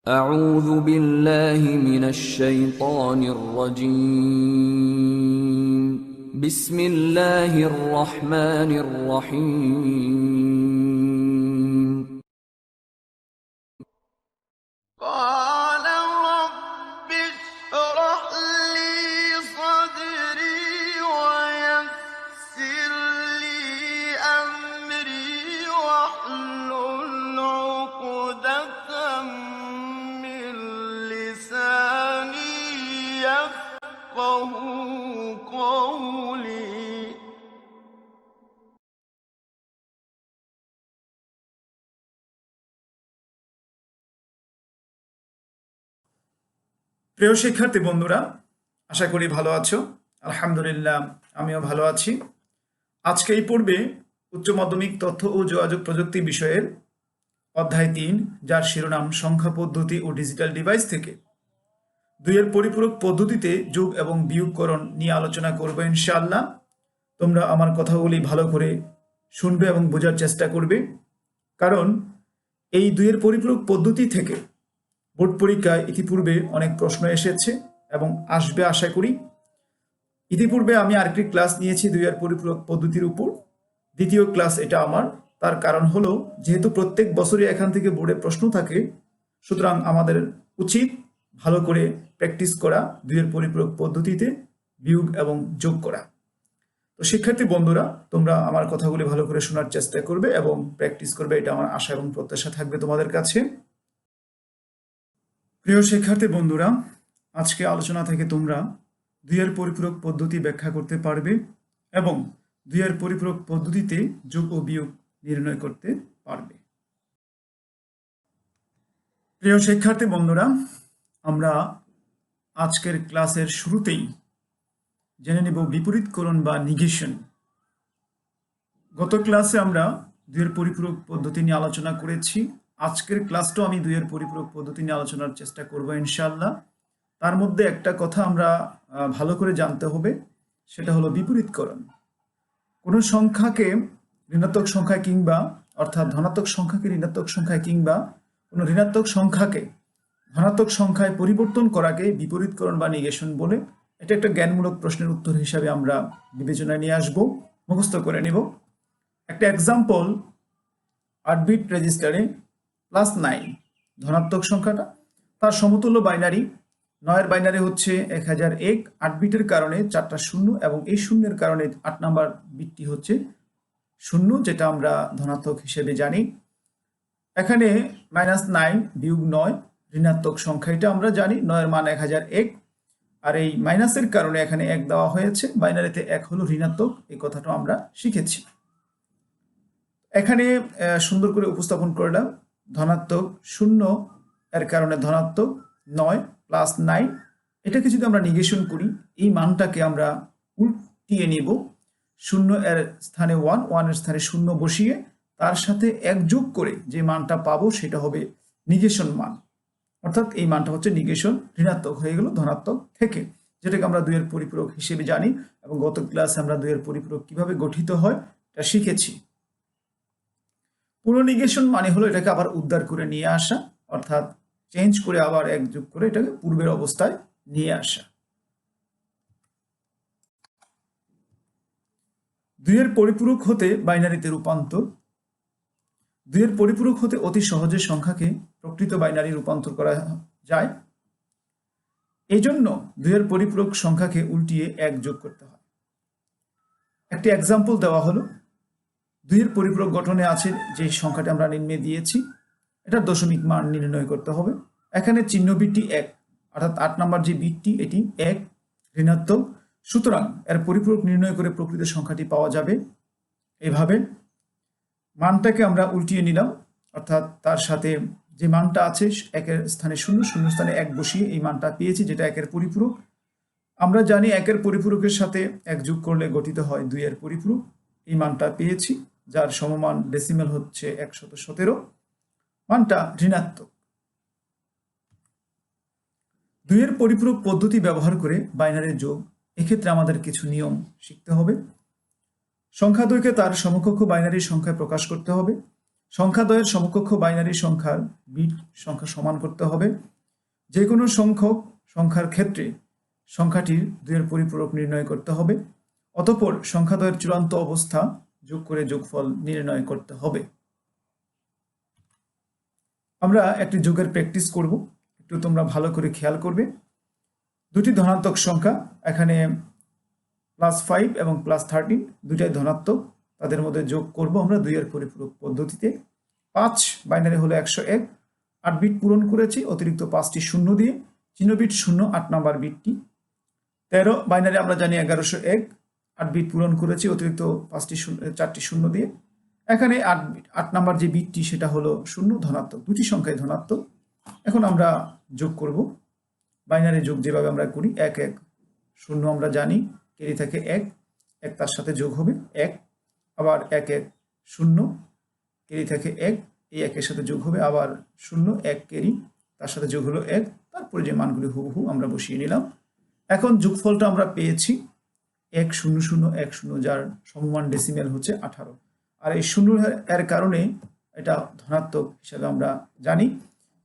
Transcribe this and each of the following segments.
أعوذ بالله من الشيطان الرجيم بسم الله الرحمن الرحيم قال رب اشرح لي صدري ويسر لي أمري واحلل عقدة من لساني يفقه قولي প্রিয় শিক্ষার্থী বন্ধুরা, আশা করি ভালো আছো। আলহামদুলিল্লাহ, আমিও ভালো আছি। আজকে এই পর্বে উচ্চ মাধ্যমিক তথ্য ও যোগাযোগ প্রযুক্তি বিষয়ের অধ্যায় ৩, যার শিরোনাম সংখ্যা পদ্ধতি ও ডিজিটাল ডিভাইস থেকে ২-এর পরিপূরক পদ্ধতিতে যোগ এবং বিয়োগকরণ নিয়ে আলোচনা করবো ইনশাআল্লাহ। তোমরা আমার কথাগুলি ভালো করে শুনবে এবং বোঝার চেষ্টা করবে, কারণ এই ২-এর পরিপূরক পদ্ধতি থেকে বোর্ড পরীক্ষায় ইতিপূর্বে অনেক প্রশ্ন এসেছে এবং আসবে আশা করি। ইতিপূর্বে আমি আরেকটি ক্লাস নিয়েছি ২-এর পরিপূরক পদ্ধতির উপর, দ্বিতীয় ক্লাস এটা আমার। তার কারণ হলো, যেহেতু প্রত্যেক বছরই এখান থেকে বোর্ডে প্রশ্ন থাকে, সুতরাং আমাদের উচিত ভালো করে প্র্যাকটিস করা ২-এর পরিপূরক পদ্ধতিতে বিয়োগ এবং যোগ করা। তো শিক্ষার্থী বন্ধুরা, তোমরা আমার কথাগুলি ভালো করে শোনার চেষ্টা করবে এবং প্র্যাকটিস করবে, এটা আমার আশা এবং প্রত্যাশা থাকবে তোমাদের কাছে। প্রিয় শিক্ষার্থী বন্ধুরা, আজকে আলোচনা থেকে তোমরা ২-এর পরিপূরক পদ্ধতি ব্যাখ্যা করতে পারবে এবং ২-এর পরিপূরক পদ্ধতিতে যোগ ও বিয়োগ নির্ণয় করতে পারবে। প্রিয় শিক্ষার্থী বন্ধুরা, আমরা আজকের ক্লাসের শুরুতেই জেনে নেব বিপরীতকরণ বা নিগেশন। গত ক্লাসে আমরা ২-এর পরিপূরক পদ্ধতি নিয়ে আলোচনা করেছি। আজকের ক্লাসটাও আমি ২-এর পরিপূরক পদ্ধতি নিয়ে আলোচনার চেষ্টা করব ইনশাআল্লাহ। তার মধ্যে একটা কথা আমরা ভালো করে জানতে হবে, সেটা হলো বিপরীতকরণ। কোনো সংখ্যাকে ঋণাত্মক সংখ্যায় কিংবা অর্থাৎ ধনাত্মক সংখ্যাকে ঋণাত্মক সংখ্যায় কিংবা কোনো ঋণাত্মক সংখ্যাকে ধনাত্মক সংখ্যায় পরিবর্তন করাকে বিপরীতকরণ বা নিগেশন বলে। এটা একটা জ্ঞানমূলক প্রশ্নের উত্তর হিসাবে আমরা বিবেচনায় নিয়ে আসবো, মুখস্থ করে নেব। একটা এক্সাম্পল, 8 বিট রেজিস্টারে +9 ধনাত্মক সংখ্যাটা, তার সমতুল্য বাইনারি 9-এর বাইনারি হচ্ছে 1001। 8 বিটের কারণে 4টা শূন্য এবং এই শূন্যের কারণে 8 নাম্বার বিটটি হচ্ছে 0, যেটা আমরা ধনাত্মক হিসেবে জানি। এখানে -9 বিয়োগ 9 ঋণাত্মক সংখ্যা, এটা আমরা জানি। 9-এর মান 1001, আর এই মাইনাসের কারণে এখানে 1 দেওয়া হয়েছে। বাইনারিতে 1 হলো ঋণাত্মক, এই কথাটা আমরা শিখেছি। এখানে সুন্দর করে উপস্থাপন করলাম, ধনাত্মক 0 এর কারণে ধনাত্মক 9 + 9। এটাকে যদি আমরা নিগেশন করি, এই মানটাকে আমরা উল্টিয়ে নিব। 0 এর স্থানে 1, 1 এর স্থানে 0 বসিয়ে তার সাথে 1 যোগ করে যে মানটা পাবো সেটা হবে নিগেশন মান। অর্থাৎ এই মানটা হচ্ছে নিগেশন, ঋণাত্মক হয়ে গেল ধনাত্মক থেকে, যেটাকে আমরা ২-এর পরিপূরক হিসেবে জানি। এবং গত ক্লাসে আমরা ২-এর পরিপূরক কিভাবে গঠিত হয় এটা শিখেছি। পুরো নিগেশন মানে হলো এটাকে আবার উদ্ধার করে নিয়ে আসা, অর্থাৎ চেঞ্জ করে আবার 1 যোগ করে এটাকে পূর্বের অবস্থায় নিয়ে আসা। ২-এর পরিপূরক হতে বাইনারিতে রূপান্তর। ২-এর পরিপূরক হতে অতি সহজে সংখ্যাকে প্রকৃত বাইনারি রূপান্তর করা যায়। এই জন্য ২-এর পরিপূরক সংখ্যাকে উল্টিয়ে 1 যোগ করতে হয়। একটি এক্সাম্পল দেওয়া হলো, ২-এর পরিপূরক গঠনে আছে যে সংখ্যাটি আমরা নিম্নে দিয়েছি, এটার দশমিক মান নির্ণয় করতে হবে। এখানে চিহ্ন বিটটি 1, অর্থাৎ 8 নাম্বার যে বিটটি এটি 1 ঋণাত্মক। সুতরাং এর পরিপূরক নির্ণয় করে প্রকৃত সংখ্যাটি পাওয়া যাবে এভাবে। মানটাকে আমরা উল্টিয়ে নিলাম, অর্থাৎ তার সাথে যে মানটা আছে 1-এর স্থানে 0, 0 স্থানে 1 বসিয়ে এই মানটা পেয়েছি, যেটা 1-এর পরিপূরক। আমরা জানি 1-এর পরিপূরকের সাথে 1 যোগ করলে গঠিত হয় 2-এর পরিপূরক। এই মানটা পেয়েছি, যার সমমান ডেসিমেল হচ্ছে 117। মানটা ঋণাত্মক। 2-এর পরিপূরক পদ্ধতি ব্যবহার করে বাইনারি যোগ, এক্ষেত্রে আমাদের কিছু নিয়ম শিখতে হবে। সংখ্যা দ্বয়কে তার সমকক্ষ বাইনারি সংখ্যায় প্রকাশ করতে হবে। সংখ্যাদ্বয়ের সমকক্ষ বাইনারি সংখ্যার বিট সংখ্যা সমান করতে হবে। যে কোনো সংখ্যার ক্ষেত্রে সংখ্যাটির 2 এর পরিপূরক নির্ণয় করতে হবে। অতঃপর সংখ্যাদ্বয়ের চূড়ান্ত অবস্থা যোগ করে যোগফল নির্ণয় করতে হবে। আমরা একটি যোগের প্র্যাকটিস করব, একটু তোমরা ভালো করে খেয়াল করবে। দুটি ধনাত্মক সংখ্যা, এখানে +5 এবং +13, দুটাই ধনাত্মক, তাদের মধ্যে যোগ করব আমরা 2 এর পরিপূরক পদ্ধতিতে। 5 বাইনারি হলো 101, 8 বিট পূরণ করেছি অতিরিক্ত 5টি শূন্য দিয়ে, চিহ্ন বিট 0 8 নাম্বার বিটটি। 13 বাইনারি আমরা জানি 1101, 8 বিট পূরণ করেছি অতিরিক্ত 4টি শূন্য দিয়ে। এখানে 8 নাম্বার যে বিটটি সেটা হলো 0, ধনাত্মক, দুটি সংখ্যাই ধনাত্মক। এখন আমরা যোগ করব, বাইনারি যোগ যেভাবে আমরা করি, 1 1 0 আমরা জানি, ক্যারি থাকে 1 1 তার সাথে যোগ হবে 1, আবার 1 1 0 ক্যারি থাকে 1, এই 1 এর সাথে যোগ হবে আবার 0 1 ক্যারি, তার সাথে যোগ হলো 1, তারপরে যে মানগুলি হুবহু আমরা বসিয়ে নিলাম। এখন যোগফলটা আমরা পেয়েছি 1 0 0 1 0, যার সমমান ডেসিমেল হচ্ছে 18, আর এই 0 এর কারণে এটা ধনাত্মক হিসাবে আমরা জানি।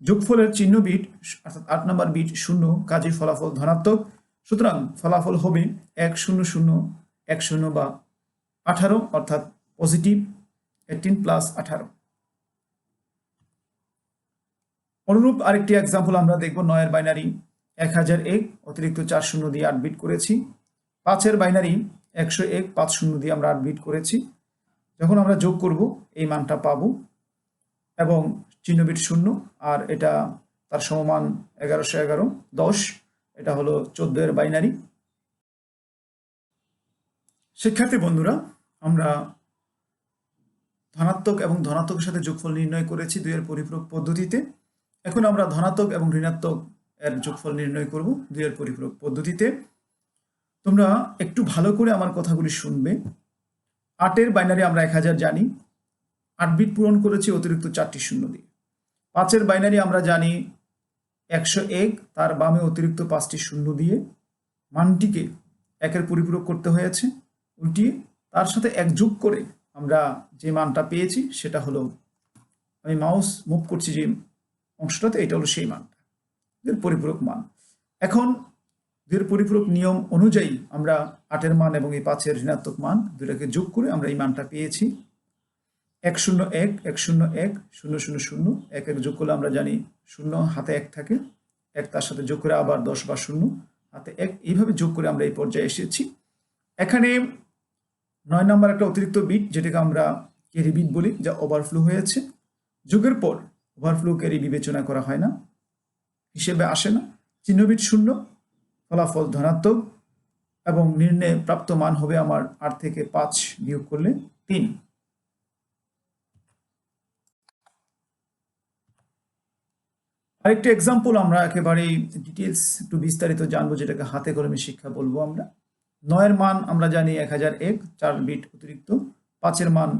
যোগফলের চিহ্ন বিট অর্থাৎ 8 নম্বর বিট 0, কাজে ফলাফল ধনাত্মক। সুতরাং ফলাফল হবে 1 0 0 1 0 বা 18, অর্থাৎ পজিটিভ 18 + 18। অনুরূপ আরেকটি এক্সাম্পল আমরা দেখব। 9 এর বাইনারি 1001, অতিরিক্ত 4 শূন্য দিয়ে 8 বিট করেছি। 5 এর বাইনারি 101, 5 শূন্য দিয়ে আমরা 8 বিট করেছি। যখন আমরা যোগ করব এই মানটা পাবো, এবং চিহ্ন বিট 0, আর এটা তার সমমান 1111 10, এটা হলো 14 এর বাইনারি। শিক্ষার্থী বন্ধুরা, আমরা ধনাত্মক এবং ধনাত্মকের সাথে যোগফল নির্ণয় করেছি 2 এর পরিপূরক পদ্ধতিতে। এখন আমরা ধনাত্মক এবং ঋণাত্মক এর যোগফল নির্ণয় করব 2 এর পরিপূরক পদ্ধতিতে। তোমরা একটু ভালো করে আমার কথাগুলি শুনবে। 8 এর বাইনারি আমরা 1000 জানি, 8 বিট পূরণ করেছি অতিরিক্ত 4টি শূন্য দিয়ে। 5 এর বাইনারি আমরা জানি 101, তার বামে অতিরিক্ত 5টি শূন্য দিয়ে মানটিকে 1 এর পরিপূরক করতে হয়েছে উল্টিয়ে, তার সাথে 1 যোগ করে আমরা যে মানটা পেয়েছি সেটা হলো, আমি মাউস মুভ করছি যে অংশটাতে, এটা হলো সেই মানটা, এর পরিপূরক মান। এখন 2 এর পরিপূরক নিয়ম অনুযায়ী আমরা 8 এর মান এবং এই 5 এর ঋণাত্মক মান দুটাকে যোগ করে আমরা এই মানটা পেয়েছি 101 101 000 0, 1 1 যোগ করলে আমরা জানি 0 হাতে 1 থাকে, 1 তার সাথে যোগ করে আবার 10 বা 0 হাতে 1, এইভাবে যোগ করে আমরা এই পর্যায়ে এসেছি। এখানে 9 নম্বর একটা অতিরিক্ত বিট, যেটাকে আমরা ক্যারি বিট বলি, যা ওভারফ্লো হয়েছে। যোগের পর ওভারফ্লো ক্যারি বিবেচনা করা হয় না, হিসেবে আসে না। চিহ্ন বিট 0, ফলাফল ধনাত্মক, এবং নির্ণয়ে প্রাপ্ত মান হবে আমার 8 থেকে 5 বিয়োগ করলে 3। আরেকটি এক্সাম্পল আমরা একেবারে ডিটেলস একটু বিস্তারিত জানবো, যেটাকে হাতে কলমে শিক্ষা বলবো আমরা। 9 এর মান আমরা জানি 1001, 4 বিট অতিরিক্ত। 5 এর মান,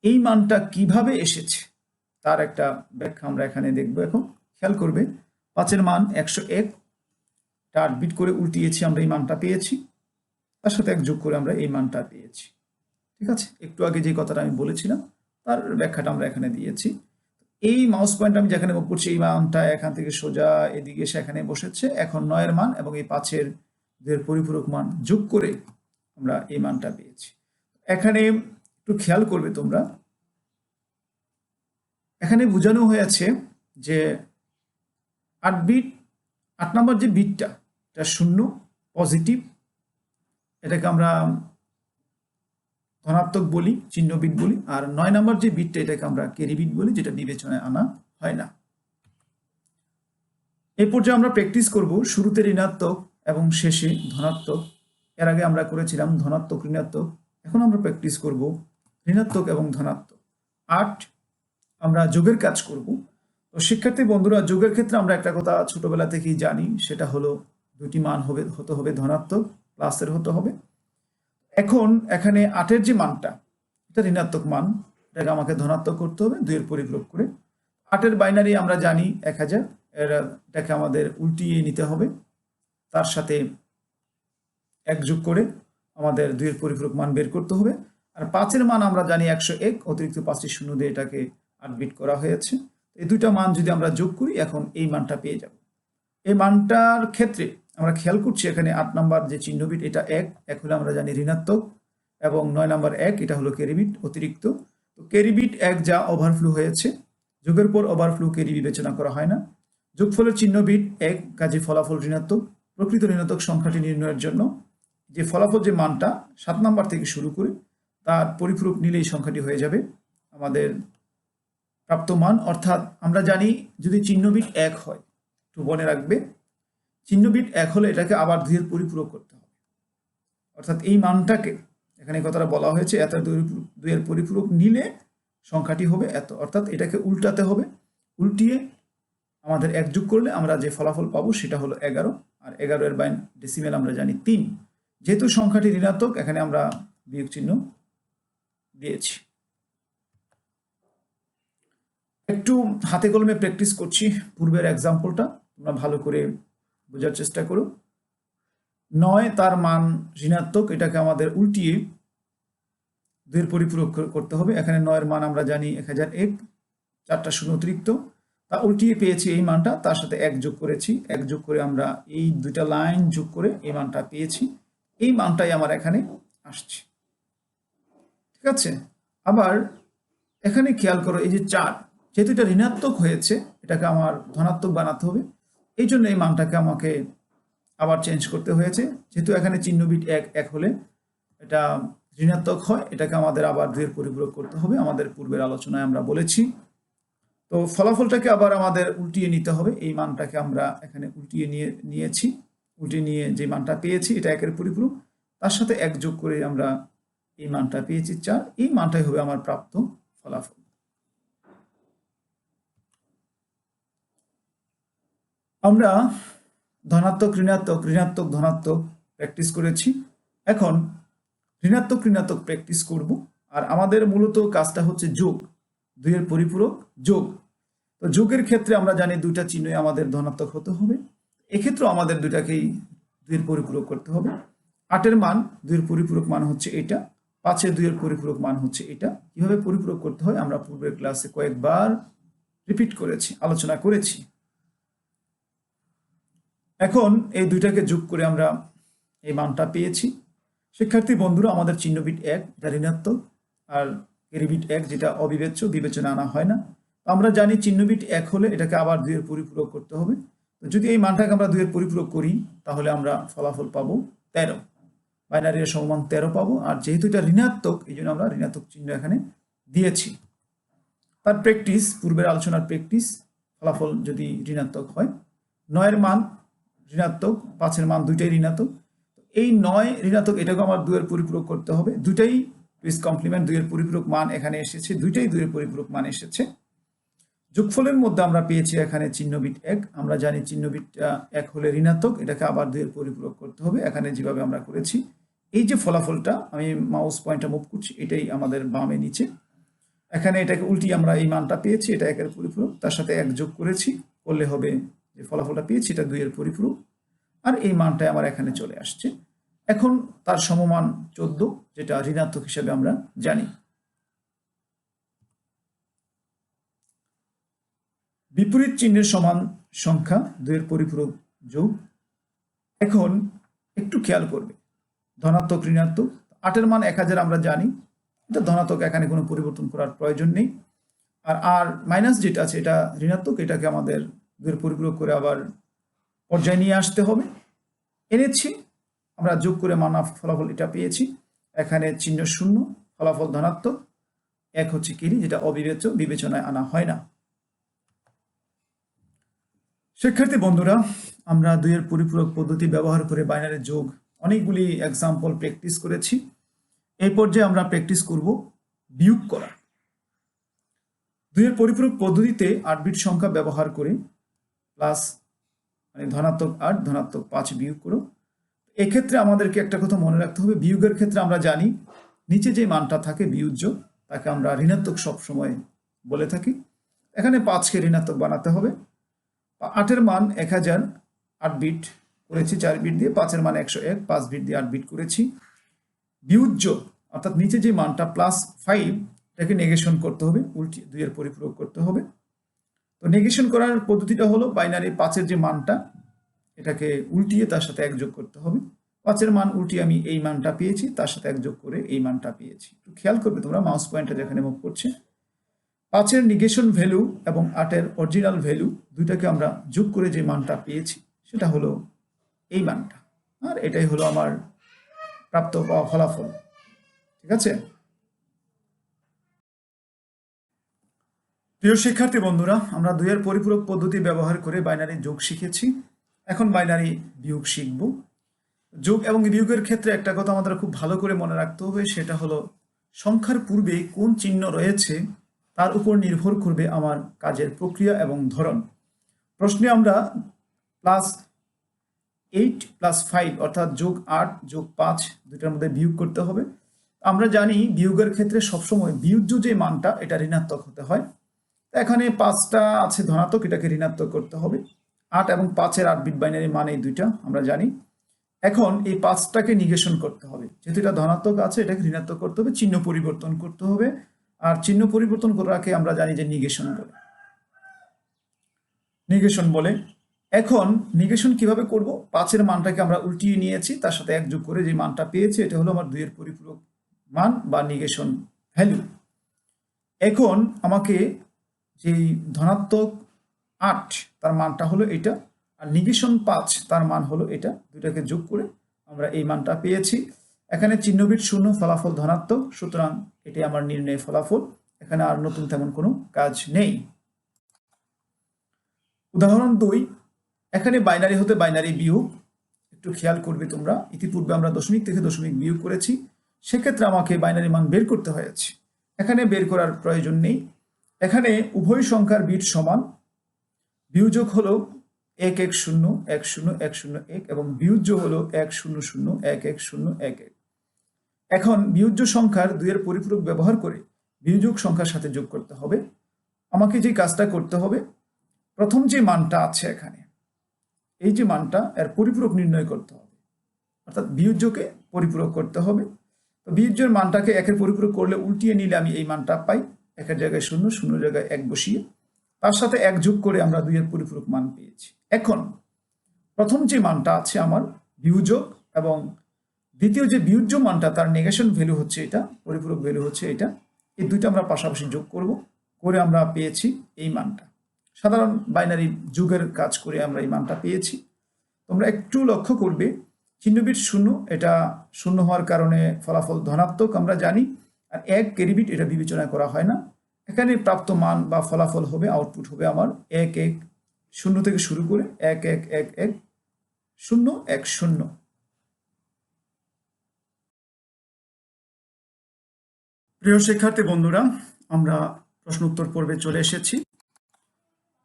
এই মানটা কিভাবে এসেছে তার একটা ব্যাখ্যা আমরা এখানে দেখব। এখন খেয়াল করবে, 5 এর মান 101, 4 বিট করে উল্টিয়েছি, আমরা এই মানটা পেয়েছি, তার সাথে 1 যোগ করে আমরা এই মানটা পেয়েছি। ঠিক আছে, একটু আগে যে কথাটা আমি বলেছিলাম তার ব্যাখ্যাটা আমরা এখানে দিয়েছি। এই মাউস পয়েন্ট আমি যেখানে মুভ করছি, এই মানটা এখান থেকে সোজা এদিকে এসে এখানে বসেছে। এখন 9 এর মান এবং এই 5 এর 2 এর পরিপূরক মান যোগ করে আমরা এই মানটা পেয়েছি। এখানে একটু খেয়াল করবে তোমরা, এখানে বোঝানো হয়েছে যে 8 বিট, 8 নম্বর যে বিটটা, এটা 0 পজিটিভ, এটাকে আমরা ধনাত্মক বলি, চিহ্ন বিট বলি। আর 9 নম্বর যে বিটটা, এটাকে আমরা ক্যারি বিট বলি, যেটা বিবেচনায় আনা হয় না। এই পর্যায়ে আমরা প্র্যাকটিস করব শুরুতে ঋণাত্মক এবং শেষে ধনাত্মক। এর আগে আমরা করেছিলাম ধনাত্মক ঋণাত্মক, এখন আমরা প্র্যাকটিস করব ঋণাত্মক এবং ধনাত্মক। 8 আমরা যোগের কাজ করব। তো শিক্ষার্থী বন্ধুরা, যোগের ক্ষেত্রে আমরা একটা কথা ছোটবেলা থেকেই জানি, সেটা হলো দুটি মান হতে হবে ধনাত্মক, প্লাসের হতে হবে। এখন এখানে 8 এর যে মানটা, এটা ঋণাত্মক মান, এটাকে আমাকে ধনাত্মক করতে হবে 2 এর পরিপূরক করে। 8 এর বাইনারি আমরা জানি 1000, এটাকে আমাদের উল্টিয়ে নিতে হবে, তার সাথে 1 যোগ করে আমাদের 2 এর পরিপূরক মান বের করতে হবে। আর 5-এর মান আমরা জানি 101, অতিরিক্ত 5টি শূন্য দিয়ে এটাকে 8 বিট করা হয়েছে। এই দুইটা মান যদি আমরা যোগ করি এখন এই মানটা পেয়ে যাব। এই মানটার ক্ষেত্রে আমরা খেয়াল করছি এখানে 8 নাম্বার যে চিহ্ন বিট এটা 1 হলে আমরা জানি ঋণাত্মক, এবং 9 নাম্বার 1 এটা হলো ক্যারি বিট অতিরিক্ত। তো ক্যারি বিট 1 যা ওভারফ্লো হয়েছে, যোগের পর ওভারফ্লো ক্যারি বিবেচনা করা হয় না। যোগফলের চিহ্ন বিট 1, কাজে ফলাফল ঋণাত্মক। প্রকৃত ঋণাত্মক সংখ্যাটি নির্ণয়ের জন্য যে ফলাফল যে মানটা 7 নাম্বার থেকে শুরু করে তার পরিপূরক নিলেই সংখ্যাটি হয়ে যাবে আমাদের প্রাপ্ত মান। অর্থাৎ আমরা জানি যদি চিহ্ন বিট 1 হয়, একটু মনে রাখবে, চিহ্ন বিট 1 হলে এটাকে আবার 2 এর পরিপূরক করতে হবে। অর্থাৎ এই মানটাকে এখানে কথাটা বলা হয়েছে এত 2 এর পরিপূরক নিলে সংখ্যাটি হবে এত, অর্থাৎ এটাকে উল্টাতে হবে। উল্টিয়ে আমাদের 1 যোগ করলে আমরা যে ফলাফল পাবো সেটা হলো 11, আর 11 এর বাইন ডেসিমেল আমরা জানি 3। যেহেতু সংখ্যাটি ঋণাত্মক এখানে আমরা বিয়োগ চিহ্ন দিয়েছি। একটু হাতে কলমে প্র্যাকটিস করছি পূর্বের এক্সাম্পলটা, তোমরা ভালো করে বোঝার চেষ্টা করো। 9 তার মান ঋণাত্মক, এটাকে আমাদের উল্টিয়ে 2 এর পরিপূরক করতে হবে। এখানে 9 এর মান আমরা জানি 1001, 4টা শূন্য অতিরিক্ত, তা উল্টিয়ে পেয়েছি এই মানটা, তার সাথে 1 যোগ করেছি। 1 যোগ করে আমরা এই দুইটা লাইন যোগ করে এই মানটা পেয়েছি। এই মানটাই আমার এখানে আসছে, ঠিক আছে। আবার এখানে খেয়াল করো এই যে 4, যেহেতু এটা ঋণাত্মক হয়েছে এটাকে আমার ধনাত্মক বানাতে হবে, এই জন্য এই মানটাকে আমাকে আবার চেঞ্জ করতে হয়েছে। যেহেতু এখানে চিহ্ন বিট 1 হলে এটা ঋণাত্মক হয়, এটাকে আমাদের আবার 2 এর পরিপূরক করতে হবে, আমাদের পূর্বের আলোচনায় আমরা বলেছি। তো ফলাফলটাকে আবার আমাদের উল্টিয়ে নিতে হবে। এই মানটাকে আমরা এখানে উল্টিয়ে নিয়েছি, উল্টিয়ে নিয়ে যে মানটা পেয়েছি এটা 1 এর পরিপূরক, তার সাথে 1 যোগ করে আমরা এই মানটা পেয়েছি 4। এই মানটাই হবে আমার প্রাপ্ত ফলাফল। আমরা ধনাত্মক ঋণাত্মক, ঋণাত্মক ধনাত্মক প্র্যাকটিস করেছি। এখন ঋণাত্মক ঋণাত্মক প্র্যাকটিস করব। আর আমাদের মূলত কাজটা হচ্ছে যোগ, 2 এর পরিপূরক যোগ। তো যোগের ক্ষেত্রে আমরা জানি দুইটা চিহ্নই আমাদের ধনাত্মক হতে হবে, এক্ষেত্রেও আমাদের দুইটাকেই 2 এর পরিপূরক করতে হবে। 8 এর মান 2 এর পরিপূরক মান হচ্ছে এটা, 5-এর 2 এর পরিপূরক মান হচ্ছে এটা। কিভাবে পরিপূরক করতে হয় আমরা পূর্বের ক্লাসে কয়েকবার রিপিট করেছি, আলোচনা করেছি। এখন এই দুইটাকে যোগ করে আমরা এই মানটা পেয়েছি। শিক্ষার্থী বন্ধুরা, আমাদের চিহ্ন বিট 1 এটা ঋণাত্মক, আর ক্যারি বিট 1 যেটা অবিবেচ্য, বিবেচনা আনা হয় না। আমরা জানি চিহ্ন বিট 1 হলে এটাকে আবার 2 এর পরিপূরক করতে হবে। তো যদি এই মানটাকে আমরা 2 এর পরিপূরক করি তাহলে আমরা ফলাফল পাবো 13, বাইনারি এর সমমান 13 পাবো। আর যেহেতু এটা ঋণাত্মক এই জন্য আমরা ঋণাত্মক চিহ্ন এখানে দিয়েছি। তার প্র্যাকটিস, পূর্বের আলোচনার প্র্যাকটিস, ফলাফল যদি ঋণাত্মক হয়, 9 এর মান ঋণাত্মক, 5-এর মান দুইটাই ঋণাত্মক, এই 9 ঋণাত্মক, এটাকে আমার 2 এর পরিপূরক করতে হবে। দুইটাই টুইস কমপ্লিমেন্ট, 2 এর পরিপূরক মান এখানে এসেছে, দুইটাই 2 এর পরিপূরক মান এসেছে। যোগফলের মধ্যে আমরা পেয়েছি এখানে চিহ্ন বিট 1, আমরা জানি চিহ্ন বিট 1 হলে ঋণাত্মক, এটাকে আবার 2 এর পরিপূরক করতে হবে, এখানে যেভাবে আমরা করেছি। এই যে ফলাফলটা, আমি মাউস পয়েন্টটা মুভ করছি, এটাই আমাদের বামে নিচে, এখানে এটাকে উল্টিয়ে আমরা এই মানটা পেয়েছি, এটা 1 এর পরিপূরক, তার সাথে 1 যোগ করেছি, করলে হবে যে ফলাফলটা পেয়েছি এটা 2 এর পরিপূরক, আর এই মানটাই আমার এখানে চলে আসছে। এখন তার সমমান 14, যেটা ঋণাত্মক হিসেবে আমরা জানি। বিপরীত চিহ্নের সমান সংখ্যা 2 এর পরিপূরক যোগ। এখন একটু খেয়াল করবে, ধনাত্মক ঋণাত্মক, 8 এর মান 1000 আমরা জানি, এটা ধনাত্মক, এখানে কোনো পরিবর্তন করার প্রয়োজন নেই। আর মাইনাস যেটা আছে এটা ঋণাত্মক, এটাকে আমাদের 2 এর পরিপূরক করে আবার পর্যায়ে নিয়ে আসতে হবে। এনেছি, আমরা যোগ করে মানা ফলাফল এটা পেয়েছি। এখানে চিহ্ন 0, ফলাফল ধনাত্মক, 1 হচ্ছে ক্যারি, যেটা অবিবেচ্য, বিবেচনায় আনা হয় না। শিক্ষার্থী বন্ধুরা, আমরা 2 এর পরিপূরক পদ্ধতি ব্যবহার করে বাইনারি যোগ অনেকগুলি এক্সাম্পল প্র্যাকটিস করেছি। এই পর্যায়ে আমরা প্র্যাকটিস করব বিয়োগ করা। 2 এর পরিপূরক পদ্ধতিতে 8 বিট সংখ্যা ব্যবহার করে প্লাস মানে ধনাত্মক 8 ধনাত্মক 5 বিয়োগ করো। এক্ষেত্রে আমাদেরকে একটা কথা মনে রাখতে হবে, বিয়োগের ক্ষেত্রে আমরা জানি নিচে যে মানটা থাকে বিয়োজ্য, তাকে আমরা ঋণাত্মক সবসময় বলে থাকি। এখানে 5কে ঋণাত্মক বানাতে হবে। 8 এর মান 1000, 8 বিট করেছি 4 বিট দিয়ে, 5-এর মান 101, 5 বিট দিয়ে 8 বিট করেছি। বিয়োজ্য অর্থাৎ নিচে যে মানটা +5 এটাকে নেগেশন করতে হবে, উল্টি 2 এর পরিপূরক করতে হবে। তো নেগেশন করার পদ্ধতিটা হলো বাইনারি 5 এর যে মানটা এটাকে উল্টিয়ে তার সাথে 1 যোগ করতে হবে। 5 এর মান উল্টিয়ে আমি এই মানটা পেয়েছি, তার সাথে 1 যোগ করে এই মানটা পেয়েছি। একটু খেয়াল করবে তোমরা, মাউস পয়েন্টার যেখানে মুভ করছে। 5 এর নিগেশন ভ্যালু এবং 8 এর অরিজিনাল ভ্যালু দুইটাকে আমরা যোগ করে যে মানটা পেয়েছি সেটা হলো এই মানটা, আর এটাই হলো আমার প্রাপ্ত পাওয়া ফলাফল। ঠিক আছে? প্রিয় শিক্ষার্থী বন্ধুরা, আমরা 2 এর পরিপূরক পদ্ধতি ব্যবহার করে বাইনারি যোগ শিখেছি। এখন বাইনারি বিয়োগ শিখব। যোগ এবং বিয়োগের ক্ষেত্রে একটা কথা আমাদের খুব ভালো করে মনে রাখতে হবে, সেটা হলো সংখ্যার পূর্বে কোন চিহ্ন রয়েছে তার উপর নির্ভর করবে আমার কাজের প্রক্রিয়া এবং ধরন। প্রশ্নে আমরা +8 + 5 অর্থাৎ +8 +5 দুইটার মধ্যে বিয়োগ করতে হবে। আমরা জানি বিয়োগের ক্ষেত্রে সবসময় বিয়োজ্য যে মানটা এটা ঋণাত্মক হতে হয়। এখানে 5টা আছে ধনাত্মক, এটাকে ঋণাত্মক করতে হবে। 8 এবং 5 এর 8 বিট বাইনারি মান এই দুইটা আমরা জানি। এখন এই 5টাকে নিগেশন করতে হবে, যেহেতু এটা ধনাত্মক আছে এটাকে ঋণাত্মক করতে হবে, চিহ্ন পরিবর্তন করতে হবে। আর চিহ্ন পরিবর্তন করাকে আমরা জানি যে নিগেশন বলে। এখন নিগেশন কিভাবে করব? 5 এর মানটাকে আমরা উল্টিয়ে নিয়েছি, তার সাথে 1 যোগ করে যে মানটা পেয়েছি এটা হলো আমার 2 এর পরিপূরক মান বা নিগেশন ভ্যালু। এখন আমাকে যেই ধনাত্মক 8 তার মানটা হলো এটা, আর নিগেশন 5 তার মান হলো এটা, দুটাকে যোগ করে আমরা এই মানটা পেয়েছি। এখানে চিহ্নবিট 0, ফলাফল ধনাত্মক, সুতরাং এটাই আমার নির্ণয় ফলাফল। এখানে আর নতুন তেমন কোনো কাজ নেই। উদাহরণ 2, এখানে বাইনারি হতে বাইনারি বিয়োগ। একটু খেয়াল করবে তোমরা, ইতিপূর্বে আমরা দশমিক থেকে দশমিক বিয়োগ করেছি, সেক্ষেত্রে আমাকে বাইনারি মান বের করতে হয়েছে। এখানে বের করার প্রয়োজন নেই। এখানে উভয় সংখ্যার বিট সমান, বিয়োজক হলো 1 1 0 1 0 1 0 1 এবং বিয়োজ্য হলো 1 0 0 1 1 0 1 1। এখন বিয়োজ্য সংখ্যার 2 এর পরিপূরক ব্যবহার করে বিয়োজক সংখ্যার সাথে যোগ করতে হবে। আমাকে যে কাজটা করতে হবে, প্রথম যে মানটা আছে এখানে, এই যে মানটা এর পরিপূরক নির্ণয় করতে হবে, অর্থাৎ বিয়োজ্যকে পরিপূরক করতে হবে। তো বিয়োজ্যের মানটাকে 1 এর পরিপূরক করলে উল্টিয়ে নিলে আমি এই মানটা পাই, 1 এর জায়গায় 0 0 এর জায়গায় 1 বসিয়ে তার সাথে 1 যোগ করে আমরা 2 এর পরিপূরক মান পেয়েছি। এখন প্রথম যে মানটা আছে আমার বিয়োজক এবং দ্বিতীয় যে বিয়োজ্য মানটা তার নেগেশন ভ্যালু হচ্ছে এটা, পরিপূরক ভ্যালু হচ্ছে এটা, এই দুইটা আমরা পাশাপাশি যোগ করব, করে আমরা পেয়েছি এই মানটা। সাধারণ বাইনারি যোগের কাজ করে আমরা এই মানটা পেয়েছি। তোমরা একটু লক্ষ্য করবে, চিহ্নবিট 0, এটা 0 হওয়ার কারণে ফলাফল ধনাত্মক আমরা জানি, আর 1 ক্যারি বিট এটা বিবেচনা করা হয় না। এখানে প্রাপ্ত মান বা ফলাফল হবে, আউটপুট হবে আমার 1 1 0 থেকে শুরু করে 1 1 1 1 0 1 0। প্রিয় শিক্ষার্থী বন্ধুরা, আমরা প্রশ্ন উত্তর পর্বে চলে এসেছি।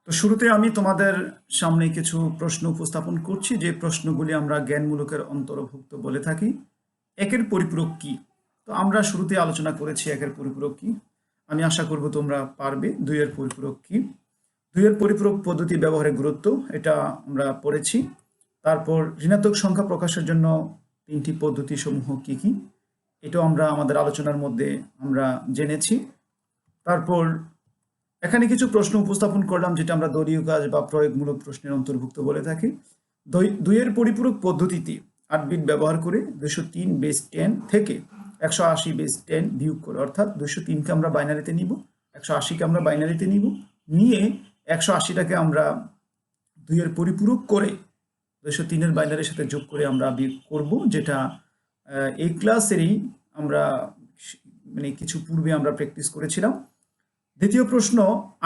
তো শুরুতে আমি তোমাদের সামনে কিছু প্রশ্ন উপস্থাপন করছি, যে প্রশ্নগুলি আমরা জ্ঞানমূলকের অন্তর্ভুক্ত বলে থাকি। 1 এর পরিপূরক কি? তো আমরা শুরুতে আলোচনা করেছি 1 এর পরিপূরক কি। আমি আশা করব তোমরা পারবে। 2 এর পরিপূরক কি? 2 এর পরিপূরক পদ্ধতি ব্যবহারের গুরুত্ব, এটা আমরা পড়েছি। তারপর ঋণাত্মক সংখ্যা প্রকাশের জন্য 3টি পদ্ধতি সমূহ কি কি, এটাও আমরা আমাদের আলোচনার মধ্যে আমরা জেনেছি। তারপর এখানে কিছু প্রশ্ন উপস্থাপন করলাম, যেটা আমরা দলীয় কাজ বা প্রয়োগমূলক প্রশ্নের অন্তর্ভুক্ত বলে থাকি। 2 এর পরিপূরক পদ্ধতিতে 8 বিট ব্যবহার করে 203 বেস 10 থেকে 180 বেস 10 বিয়োগ করে, অর্থাৎ 203কে আমরা বাইনারিতে নিব, 180কে আমরা বাইনারিতে নিব, নিয়ে 180টাকে আমরা 2 এর পরিপূরক করে 203 এর বাইনারির সাথে যোগ করে আমরা বিয়োগ করব, যেটা এই ক্লাসেরই আমরা মানে কিছু পূর্বে আমরা প্র্যাকটিস করেছিলাম। দ্বিতীয় প্রশ্ন,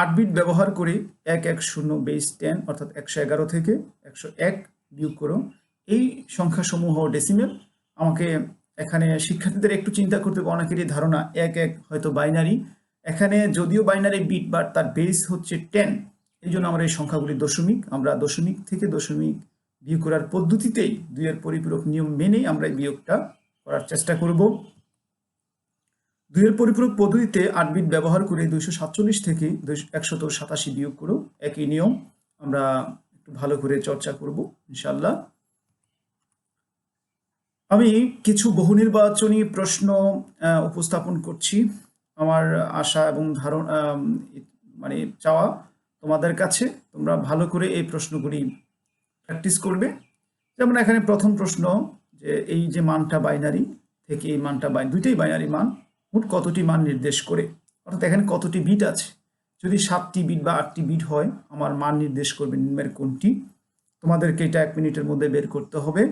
8 বিট ব্যবহার করে 1 1 0 বেস 10 অর্থাৎ 111 থেকে 101 বিয়োগ করো। এই সংখ্যাসমূহ ডেসিমেল। আমাকে এখানে শিক্ষার্থীদের একটু চিন্তা করতে হবে, অনেকেরই ধারণা 1 1 হয়তো বাইনারি, এখানে যদিও বাইনারি বিট বাট তার বেস হচ্ছে 10, এই জন্য আমরা এই সংখ্যাগুলি দশমিক, আমরা দশমিক থেকে দশমিক বিয়োগ করার পদ্ধতিতেই 2 এর পরিপূরক নিয়ম মেনেই আমরা এই বিয়োগটা করার চেষ্টা করব। 2 এর পরিপূরক পদ্ধতিতে 8 বিট ব্যবহার করে 247 থেকে 187 বিয়োগ করো, একই নিয়ম আমরা একটু ভালো করে চর্চা করব ইনশাআল্লাহ। আমি কিছু বহুনির্বাচনী প্রশ্ন উপস্থাপন করছি। আমার আশা এবং মানে চাওয়া তোমাদের কাছে তোমরা ভালো করে এই প্রশ্নগুলি প্র্যাকটিস করবে। যেমন এখানে প্রথম প্রশ্ন, যে এই যে মানটা বাইনারি থেকে এই মানটা দুইটাই বাইনারি মান, মোট কতটি মান নির্দেশ করে, অর্থাৎ এখানে কতটি বিট আছে। যদি 7টি বিট বা 8টি বিট হয়, আমার মান নির্দেশ করবে নিম্নের কোনটি। তোমাদেরকে এটা 1 মিনিটের মধ্যে বের করতে হবে।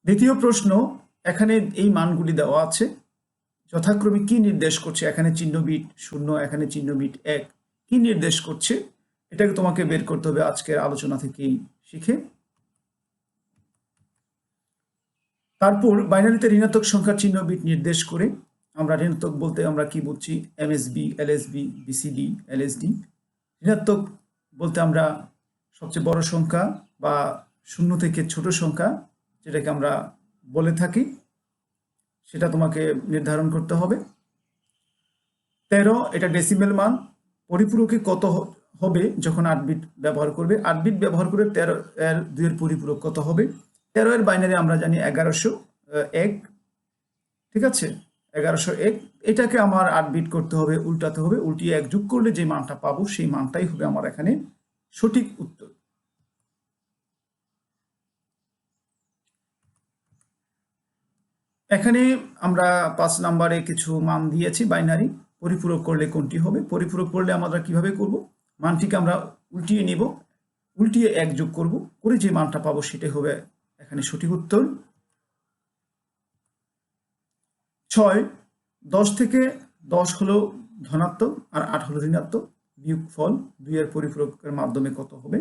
দ্বিতীয় প্রশ্ন, এখানে এই মানগুলি দেওয়া আছে, যথাক্রমে কি নির্দেশ করছে। এখানে চিহ্ন বিট 0, এখানে চিহ্ন বিট 1, কি নির্দেশ করছে এটাকে তোমাকে বের করতে হবে আজকের আলোচনা থেকেই শিখে। তারপর বাইনারিতে ঋণাত্মক সংখ্যার চিহ্ন বিট নির্দেশ করে। আমরা ঋণাত্মক বলতে আমরা কি বুঝছি, এমএসবি, এলএসবি, বিসিডি, এলএসডি। ঋণাত্মক বলতে আমরা সবচেয়ে বড় সংখ্যা বা 0 থেকে ছোট সংখ্যা যেটাকে আমরা বলে থাকি, সেটা তোমাকে নির্ধারণ করতে হবে। 13 এটা ডেসিমেল মান। পরিপূরকে কত হবে যখন 8 বিট ব্যবহার করবে। 8 বিট ব্যবহার করে 13 এর 2 এর পরিপূরক কত হবে। 13 এর বাইনারি আমরা জানি 1101, ঠিক আছে, 1101। এটাকে আমার 8 বিট করতে হবে, উল্টাতে হবে, উল্টিয়ে 1 যোগ করলে যে মানটা পাবো সেই মানটাই হবে আমার এখানে সঠিক উত্তর। এখানে আমরা 5 নম্বরে কিছু মান দিয়েছি বাইনারি। পরিপূরক করলে কোনটি হবে। পরিপূরক করলে আমরা কিভাবে করব, মানটিকে আমরা উল্টিয়ে নিব, উল্টিয়ে 1 যোগ করব, করে যে মানটা পাবো সেটাই হবে এখানে সঠিক উত্তর। 6, 10 থেকে 10 হলো ধনাত্মক আর 8 হলো ঋণাত্মক, বিয়োগফল 2 এর পরিপূরকের মাধ্যমে কত হবে।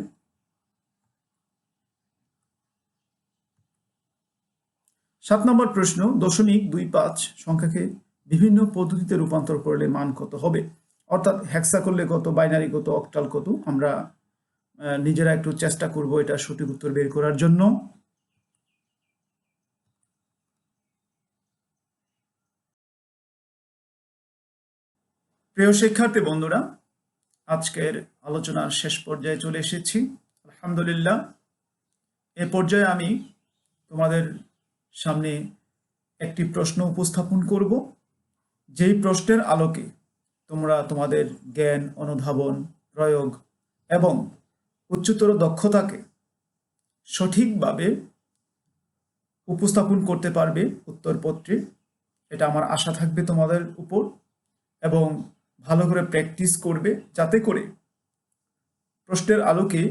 7 নম্বর প্রশ্ন, 0.25 সংখ্যাকে বিভিন্ন পদ্ধতিতে রূপান্তর করলে মান কত হবে। অর্থাৎ হেক্সা করলে কত, বাইনারি কত, অক্টাল কত। আমরা নিজেরা একটু চেষ্টা করব এটা সঠিক উত্তর বের করার জন্য। প্রিয় শিক্ষার্থী বন্ধুরা, আজকের আলোচনার শেষ পর্যায়ে চলে এসেছি। আলহামদুলিল্লাহ, এ পর্যায়ে আমি তোমাদের সামনে একটি প্রশ্ন উপস্থাপন করব, যেই প্রশ্নের আলোকে তোমরা তোমাদের জ্ঞান, অনুধাবন, প্রয়োগ এবং উচ্চতর দক্ষতাকে সঠিকভাবে উপস্থাপন করতে পারবে উত্তরপত্রে। এটা আমার আশা থাকবে তোমাদের উপর, এবং ভালো করে প্র্যাকটিস করবে যাতে করে প্রশ্নের আলোকে,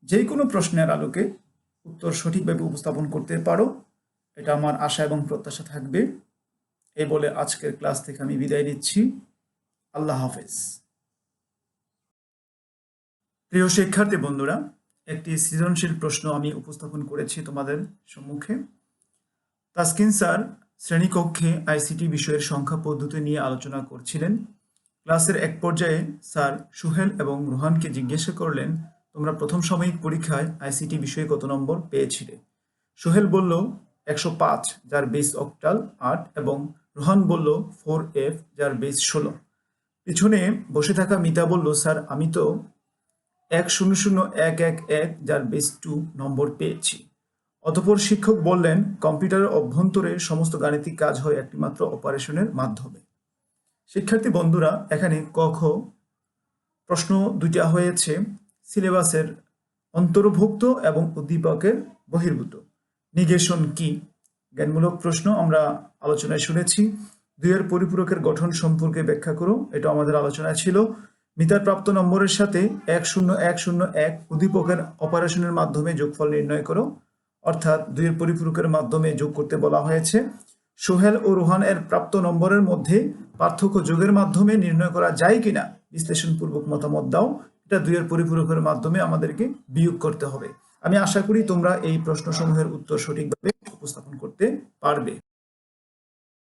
যে কোনো প্রশ্নের আলোকে উত্তর সঠিকভাবে উপস্থাপন করতে পারো। এটা আমার আশা এবং প্রত্যাশা থাকবে। এই বলে আজকের ক্লাস থেকে আমি বিদায় নিচ্ছি। আল্লাহ হাফেজ। প্রিয় শিক্ষার্থী বন্ধুরা, একটি সৃজনশীল প্রশ্ন আমি উপস্থাপন করেছি তোমাদের সম্মুখে। তাসকিন স্যার শ্রেণীকক্ষে আইসিটি বিষয়ের সংখ্যা পদ্ধতি নিয়ে আলোচনা করছিলেন। ক্লাসের এক পর্যায়ে স্যার সুহেল এবং রোহানকে জিজ্ঞাসা করলেন, তোমরা প্রথম সাময়িক পরীক্ষায় আইসিটি বিষয়ে কত নম্বর পেয়েছিলে। সোহেল বলল 105, যার বেস অক্টাল 8, এবং রোহান বলল 4F, যার বেস 16। পিছনে বসে থাকা মিতা বলল, স্যার আমি তো 100,111, যার বেস 2 নম্বর পেয়েছি। অতঃপর শিক্ষক বললেন, কম্পিউটারের অভ্যন্তরে সমস্ত গাণিতিক কাজ হয় একটিমাত্র অপারেশনের মাধ্যমে। শিক্ষার্থী বন্ধুরা, এখানে ক খ প্রশ্ন দুইটা হয়েছে সিলেবাসের অন্তর্ভুক্ত এবং উদ্দীপকের বহির্ভূত। নিগেশন কি? জ্ঞানমূলক প্রশ্ন আমরা আলোচনায় শুনেছি। 2 এর পরিপূরকের গঠন সম্পর্কে ব্যাখ্যা করো, এটা আমাদের আলোচনায় ছিল। মিতার প্রাপ্ত নম্বরের সাথে 10101 উদ্দীপকের অপারেশনের মাধ্যমে যোগফল নির্ণয় করো, অর্থাৎ 2 এর পরিপূরকের মাধ্যমে যোগ করতে বলা হয়েছে। সোহেল ও রোহান এর প্রাপ্ত নম্বরের মধ্যে পার্থক্য যোগের মাধ্যমে নির্ণয় করা যায় কিনা বিশ্লেষণপূর্বক মতামত দাও। এটা 2 এর পরিপূরকের মাধ্যমে আমাদেরকে বিয়োগ করতে হবে। আমি আশা করি তোমরা এই প্রশ্নসমূহের উত্তর সঠিকভাবে উপস্থাপন করতে পারবে।